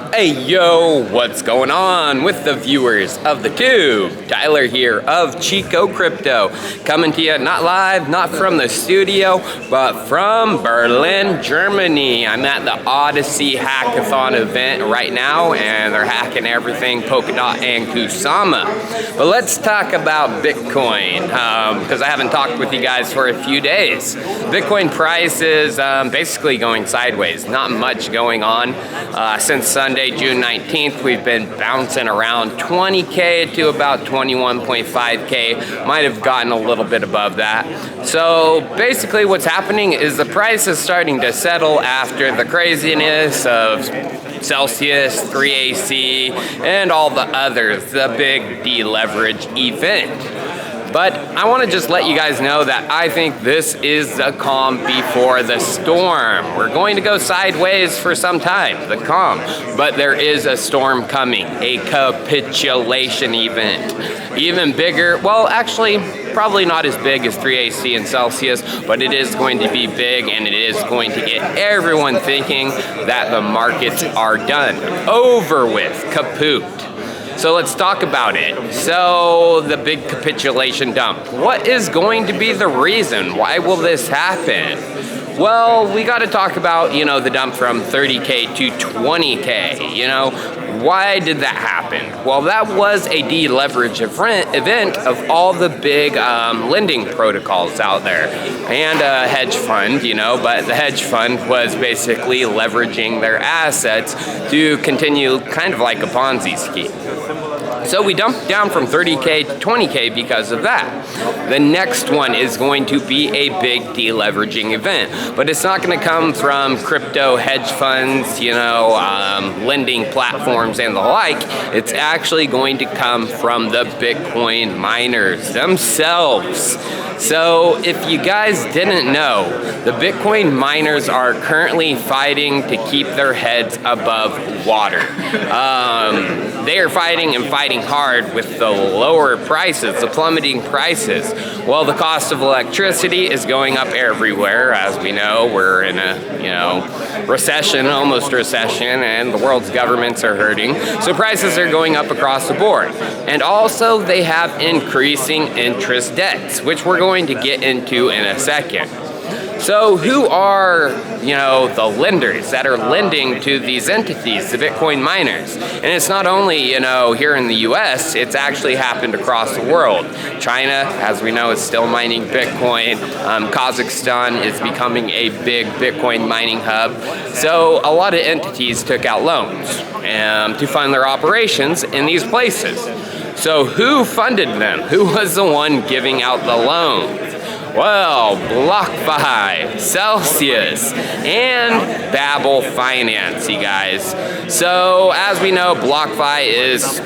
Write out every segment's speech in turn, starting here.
Hey yo, what's going on with the viewers of the tube? Tyler here of chicocrypto, coming to you not live, not from the studio, but from Berlin, Germany. I'm at the Odyssey Hackathon event right now, and they're hacking everything Polkadot and Kusama. But let's talk about Bitcoin, because I haven't talked with you guys for a few days. Bitcoin price is basically going sideways. Not much going on since Sunday, June 19th. We've been bouncing around 20K to about 21.5K. Might have gotten a little bit above that. So basically what's happening is the price is starting to settle after the craziness of Celsius, 3AC, and all the others, the big deleverage event. But I want to just let you guys know that I think this is the calm before the storm. We're going to go sideways for some time, the calm. But there is a storm coming, a capitulation event. Even bigger, well, actually, probably not as big as 3AC and Celsius, but it is going to be big, and it is going to get everyone thinking that the markets are done, over with, kaput. So let's talk about it. So the big capitulation dump. What is going to be the reason? Why will this happen? Well, we got to talk about, the dump from 30K to 20K, Why did that happen? Well, that was a deleverage event of all the big lending protocols out there. And a hedge fund, but the hedge fund was basically leveraging their assets to continue kind of like a Ponzi scheme. So we dumped down from 30K to 20K because of that. The next one is going to be a big deleveraging event, but it's not going to come from crypto hedge funds, lending platforms and the like. It's actually going to come from the Bitcoin miners themselves. So if you guys didn't know, the Bitcoin miners are currently fighting to keep their heads above water. They are fighting and fighting hard with the lower prices, the plummeting prices. Well, the cost of electricity is going up everywhere. As we know, we're in a, recession, almost recession, and the world's governments are hurting. So prices are going up across the board. And also they have increasing interest debts, which we're going to get into in a second. So who are, the lenders that are lending to these entities, the Bitcoin miners? And it's not only, here in the US, it's actually happened across the world. China, as we know, is still mining Bitcoin. Kazakhstan is becoming a big Bitcoin mining hub. So a lot of entities took out loans to fund their operations in these places. So who funded them? Who was the one giving out the loans? Well, BlockFi, Celsius, and Babel Finance, you guys. So, as we know, BlockFi is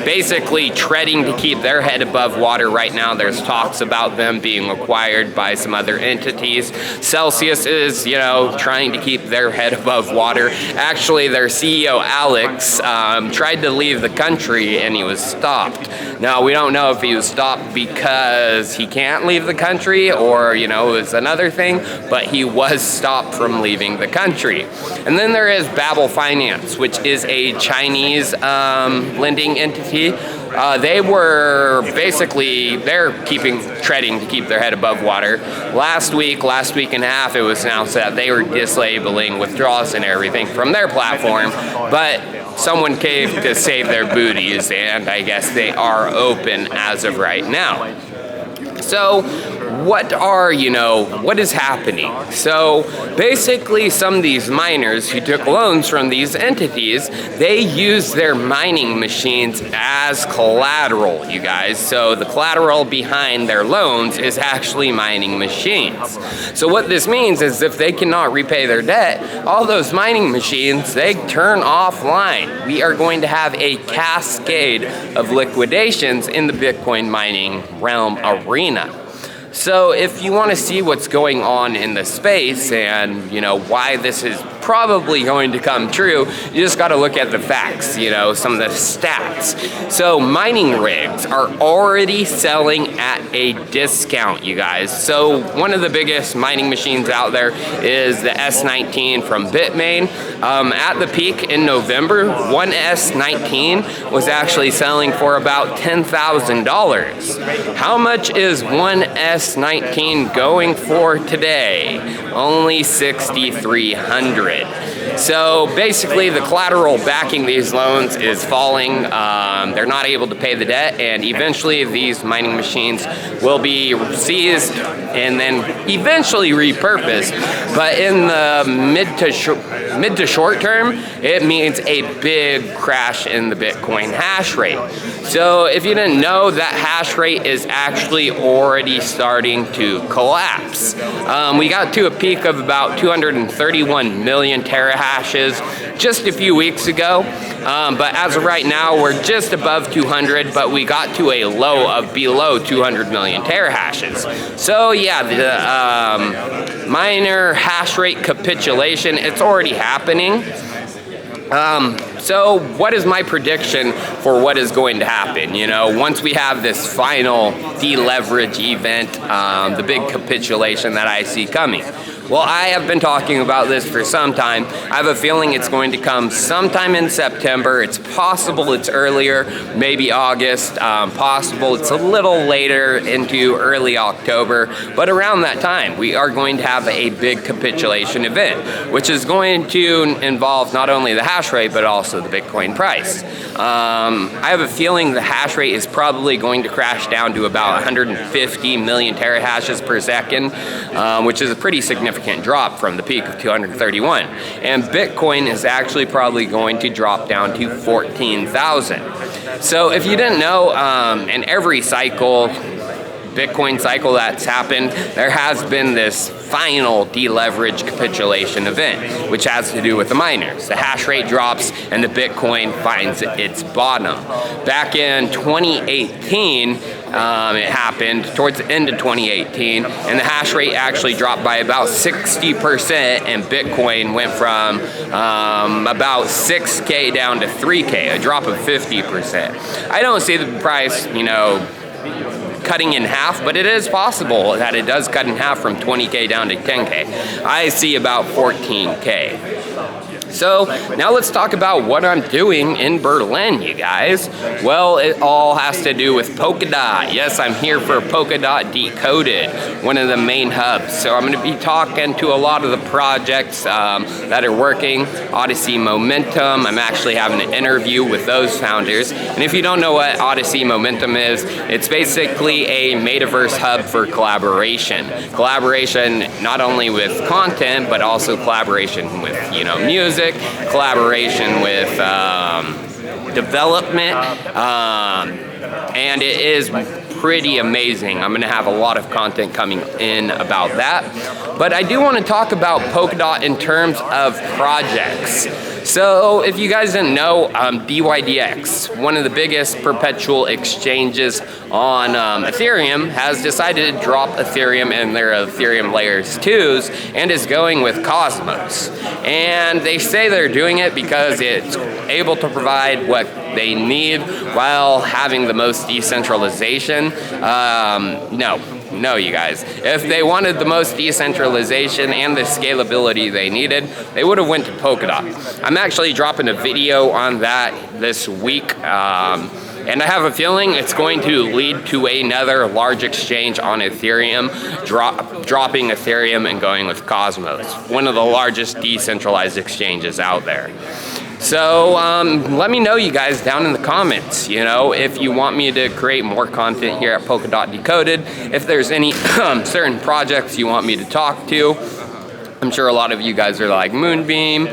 basically treading to keep their head above water right now. There's talks about them being acquired by some other entities. Celsius is, trying to keep their head above water. Actually, their CEO, Alex, tried to leave the country and he was stopped. Now, we don't know if he was stopped because he can't leave the country or, it's another thing, but he was stopped from leaving the country. And then there is Babel Finance, which is a Chinese lending entity. They were basically, treading to keep their head above water. Last week and a half, it was announced that they were disabeling withdrawals and everything from their platform, but someone came to save their booties, and I guess they are open as of right now. So what is happening? So basically some of these miners who took loans from these entities, they use their mining machines as collateral, you guys. So the collateral behind their loans is actually mining machines. So what this means is if they cannot repay their debt, all those mining machines, they turn offline. We are going to have a cascade of liquidations in the Bitcoin mining realm arena. So if you want to see what's going on in the space and, why this is probably going to come true. You just got to look at the facts, you know, some of the stats. So mining rigs are already selling at a discount, you guys. So one of the biggest mining machines out there is the S19 from Bitmain. At the peak in November, one S19 was actually selling for about $10,000. How much is one S19 going for today? Only $6,300. So basically the collateral backing these loans is falling. They're not able to pay the debt, and eventually these mining machines will be seized and then eventually repurposed. But in the mid to short term, it means a big crash in the Bitcoin hash rate. So if you didn't know, that hash rate is actually already starting to collapse. We got to a peak of about 231 million terahashes just a few weeks ago. But as of right now, we're just above 200, but we got to a low of below 200 million terahashes. So yeah, the miner hash rate capitulation, it's already happening. So what is my prediction for what is going to happen? You know, once we have this final deleverage event, the big capitulation that I see coming. Well, I have been talking about this for some time. I have a feeling it's going to come sometime in September. It's possible it's earlier, maybe August. Possible it's a little later into early October. But around that time, we are going to have a big capitulation event, which is going to involve not only the hash rate, but also the Bitcoin price. I have a feeling the hash rate is probably going to crash down to about 150 million terahashes per second, which is a pretty significant drop from the peak of 231. And Bitcoin is actually probably going to drop down to 14,000. So if you didn't know, in every cycle, Bitcoin cycle that's happened, there has been this final deleverage capitulation event, which has to do with the miners. The hash rate drops and the Bitcoin finds its bottom. Back in 2018, it happened towards the end of 2018, and the hash rate actually dropped by about 60%, and Bitcoin went from about 6K down to 3K, a drop of 50%. I don't see the price, you know, cutting in half, but it is possible that it does cut in half from 20K down to 10K. I see about 14K. So now let's talk about what I'm doing in Berlin, you guys. Well, it all has to do with Polkadot. Yes, I'm here for Polkadot Decoded, one of the main hubs. So I'm going to be talking to a lot of the projects that are working. Odyssey Momentum, I'm actually having an interview with those founders. And if you don't know what Odyssey Momentum is, it's basically a metaverse hub for collaboration. Collaboration not only with content, but also collaboration with, you know, music, collaboration with development, and it is pretty amazing. I'm going to have a lot of content coming in about that. But I do want to talk about Polkadot in terms of projects. So if you guys didn't know, DYDX, one of the biggest perpetual exchanges on Ethereum, has decided to drop Ethereum and their Ethereum layers 2s and is going with Cosmos. And they say they're doing it because it's able to provide what they need while having the most decentralization. No, you guys. If they wanted the most decentralization and the scalability they needed, they would have went to Polkadot. I'm actually dropping a video on that this week, and I have a feeling it's going to lead to another large exchange on Ethereum, dropping Ethereum and going with Cosmos, one of the largest decentralized exchanges out there. So let me know, you guys, down in the comments, you know, if you want me to create more content here at Polkadot Decoded, if there's any certain projects you want me to talk to. I'm sure a lot of you guys are like Moonbeam,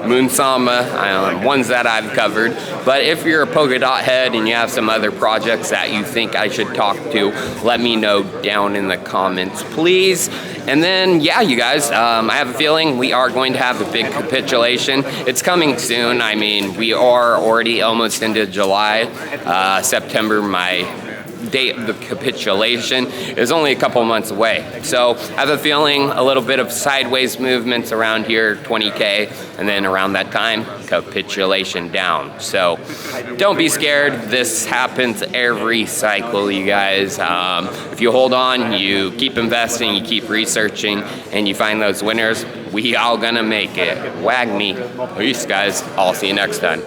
Moonsama, ones that I've covered. But if you're a Polkadot head and you have some other projects that you think I should talk to, let me know down in the comments, please. And then, yeah, you guys, I have a feeling we are going to have a big capitulation. It's coming soon. I mean, we are already almost into July. September, my date of the capitulation is only a couple months away. So I have a feeling a little bit of sideways movements around here, 20K, and then around that time, capitulation down. So don't be scared. This happens every cycle, you guys. If you hold on, you keep investing, you keep researching, and you find those winners, we all gonna make it. Wag me. Peace, guys. I'll see you next time.